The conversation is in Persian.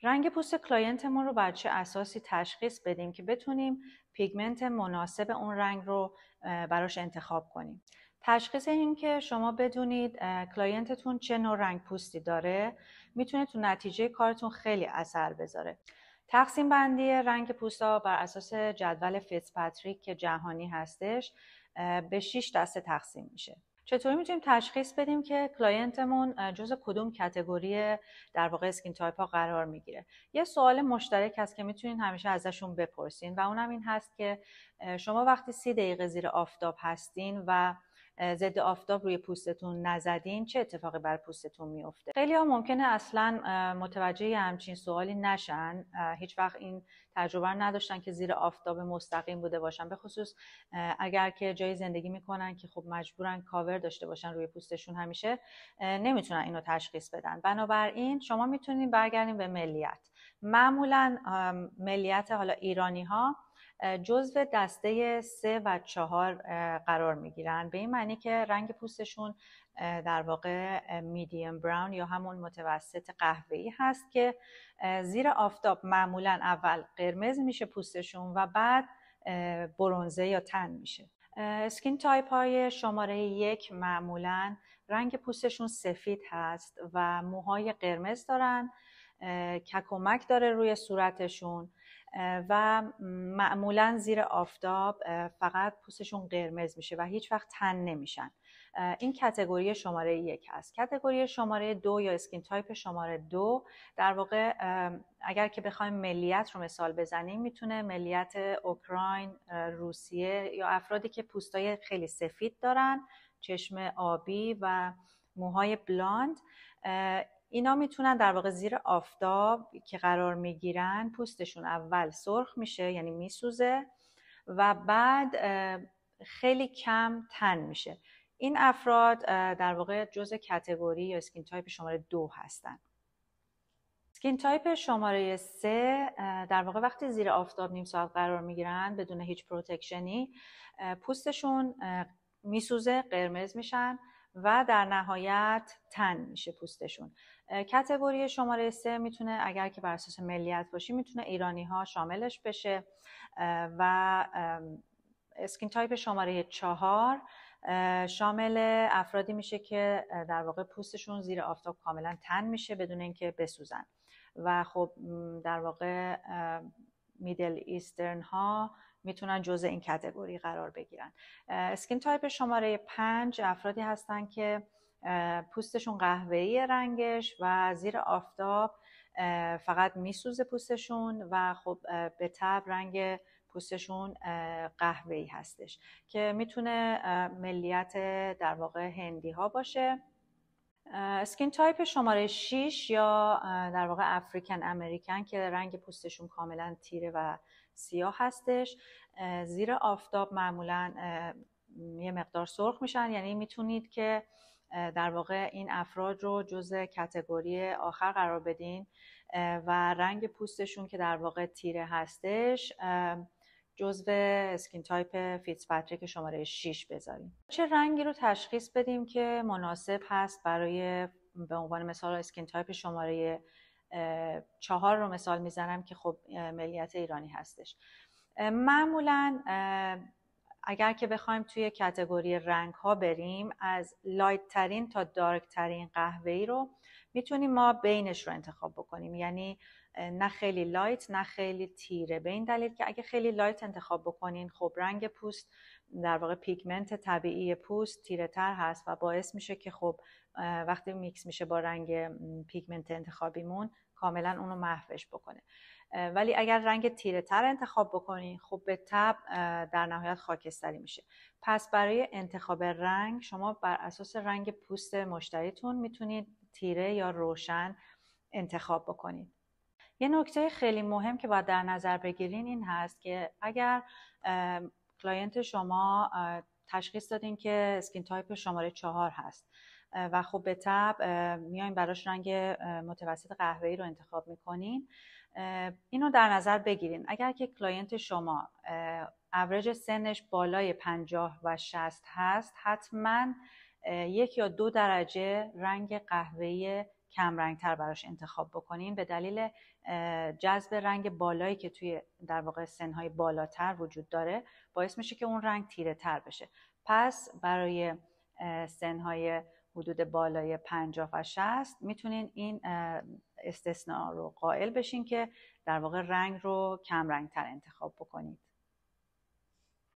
رنگ پوست کلاینتمون رو بر چه اساسی تشخیص بدیم که بتونیم پیگمنت مناسب اون رنگ رو براش انتخاب کنیم. تشخیص این که شما بدونید کلاینتتون چه نوع رنگ پوستی داره میتونه تو نتیجه کارتون خیلی اثر بذاره. تقسیم بندی رنگ پوستا بر اساس جدول فیتزپاتریک که جهانی هستش به 6 دسته تقسیم میشه. چطوری میتونیم تشخیص بدیم که کلاینتمون جزء کدوم کاتگوری در واقع اسکین تایپ ها قرار میگیره؟ یه سوال مشترک هست که میتونین همیشه ازشون بپرسین و اونم این هست که شما وقتی 30 دقیقه زیر آفتاب هستین و ضد آفتاب روی پوستتون نزدین چه اتفاقی بر پوستتون میفته؟ خیلی ها ممکنه اصلا متوجه همچین سوالی نشن، هیچ وقت این تجربه رو نداشتن که زیر آفتاب مستقیم بوده باشن، به خصوص اگر که جایی زندگی میکنن که خب مجبورن کاور داشته باشن روی پوستشون، همیشه نمیتونن اینو تشخیص بدن. بنابراین شما میتونین برگردین به ملیت. معمولا ملیت حالا ایرانی ها جزو دسته 3 و 4 قرار میگیرن، به این معنی که رنگ پوستشون در واقع میدیم براون یا همون متوسط قهوه‌ای هست که زیر آفتاب معمولا اول قرمز میشه پوستشون و بعد برنزه یا تن میشه. اسکین تایپ های شماره 1 معمولا رنگ پوستشون سفید هست و موهای قرمز دارن، ککومک داره روی صورتشون و معمولا زیر آفتاب فقط پوستشون قرمز میشه و هیچ وقت تن نمیشن. این کاتگوری شماره 1 هست. کاتگوری شماره 2 یا اسکین تایپ شماره 2 در واقع اگر که بخوایم ملیت رو مثال بزنیم میتونه ملیت اوکراین، روسیه یا افرادی که پوستای خیلی سفید دارن، چشم آبی و موهای بلاند، اینا میتونن در واقع زیر آفتاب که قرار میگیرن پوستشون اول سرخ میشه یعنی میسوزه و بعد خیلی کم تن میشه. این افراد در واقع جزء کاتگوری یا اسکین تایپ شماره 2 هستن. اسکین تایپ شماره 3 در واقع وقتی زیر آفتاب نیم ساعت قرار میگیرن بدون هیچ پروتکشنی پوستشون میسوزه، قرمز میشن و در نهایت تن میشه پوستشون. کاتگوری شماره 3 میتونه اگر که بر اساس ملیت باشی میتونه ایرانی ها شاملش بشه و اسکین تایپ شماره 4 شامل افرادی میشه که در واقع پوستشون زیر آفتاب کاملا تن میشه بدون اینکه بسوزن و خب در واقع میدل ایسترن ها میتونن جزء این کاتگوری قرار بگیرن. اسکین تایپ شماره 5 افرادی هستن که پوستشون قهوه‌ای رنگش و زیر آفتاب فقط میسوزه پوستشون و خب به طبع رنگ پوستشون قهوه‌ای هستش که میتونه ملیت در واقع هندی ها باشه. اسکین تایپ شماره 6 یا در واقع افریکن امریکن که رنگ پوستشون کاملا تیره و سیاه هستش، زیر آفتاب معمولا یه مقدار سرخ میشن، یعنی میتونید که در واقع این افراد رو جزء کاتگوری آخر قرار بدین و رنگ پوستشون که در واقع تیره هستش جزء اسکین تایپ فیتزپاتریک شماره 6 بذاریم. چه رنگی رو تشخیص بدیم که مناسب هست برای به عنوان مثال اسکین تایپ شماره 4 رو مثال میزنم که خب ملیت ایرانی هستش. معمولاً اگر که بخوایم توی کاتگوری رنگ ها بریم از لایت ترین تا دارک ترین قهوه‌ای رو میتونیم ما بینش رو انتخاب بکنیم، یعنی نه خیلی لایت نه خیلی تیره، به این دلیل که اگه خیلی لایت انتخاب بکنین خب رنگ پوست در واقع پیگمنت طبیعی پوست تیره تر هست و باعث میشه که خب وقتی میکس میشه با رنگ پیگمنت انتخابیمون کاملا اونو محوش بکنه. ولی اگر رنگ تیره تر انتخاب بکنین خب به طبع در نهایت خاکستری میشه. پس برای انتخاب رنگ شما بر اساس رنگ پوست مشتریتون میتونید تیره یا روشن انتخاب بکنید. یه نکته خیلی مهم که باید در نظر بگیرین این هست که اگر کلاینت شما تشخیص دادین که اسکین تایپ شماره 4 هست و خب به طبع میایم براش رنگ متوسط قهوه‌ای رو انتخاب میکنین، اینو در نظر بگیرین. اگر که کلاینت شما اوریج سنش بالای 50 و 60 هست حتما 1 یا 2 درجه رنگ قهوه‌ای کم رنگتر براش انتخاب بکنین به دلیل جذب رنگ بالایی که توی در واقع سنهای بالاتر وجود داره باعث میشه که اون رنگ تیره تر بشه. پس برای سنهای حدود بالای 50 و 60 میتونین این استثناء رو قائل بشین که در واقع رنگ رو کم رنگ تر انتخاب بکنید.